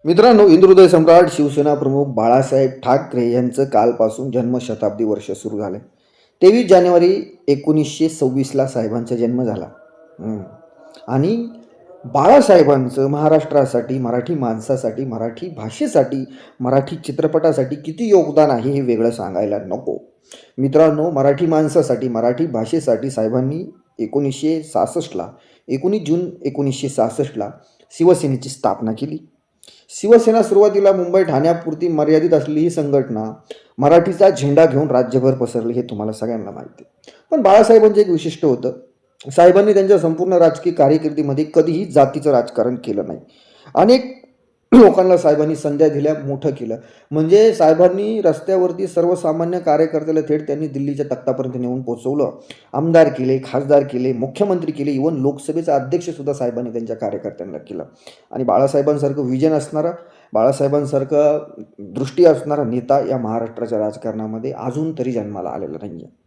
मित्रांनो, हिंदुहृदय सम्राट शिवसेना प्रमुख बाळासाहेब ठाकरे यांचं कालपासून जन्मशताब्दी वर्ष सुरू झालं. 23 जानेवारी 1926ला साहेबांचा जन्म झाला. आणि बाळासाहेबांचं महाराष्ट्रासाठी, मराठी माणसासाठी, मराठी भाषेसाठी, मराठी चित्रपटासाठी किती योगदान आहे हे वेगळं सांगायला नको. मित्रांनो, मराठी माणसासाठी, मराठी भाषेसाठी साहेबांनी 1966ला 19 जून 1966ला शिवसेनेची स्थापना केली. शिवसेना सुरुवातीला मुंबई ठाण्यापुरती मर्यादित असलेली ही संघटना मराठीचा झेंडा घेऊन राज्यभर पसरली हे तुम्हाला सगळ्यांना माहिती आहे. पण बाळासाहेबांचं एक विशिष्ट होतं. साहेबांनी त्यांच्या संपूर्ण राजकीय कारकिर्दीमध्ये कधीही जातीचं राजकारण केलं नाही. अनेक लोकांना साहेबांनी संध्या दिल्या, मोठं केलं. म्हणजे साहेबांनी रस्त्यावरती सर्वसामान्य कार्यकर्त्याला थेट त्यांनी दिल्लीच्या तख्तापर्यंत नेऊन पोहोचवलं. आमदार केले, खासदार केले, मुख्यमंत्री केले, इव्हन लोकसभेचा अध्यक्षसुद्धा साहेबांनी त्यांच्या कार्यकर्त्यांना केलं. आणि बाळासाहेबांसारखं विजन असणारा, बाळासाहेबांसारखं दृष्टी असणारा नेता या महाराष्ट्राच्या राजकारणामध्ये अजून तरी जन्माला आलेला नाही आहे.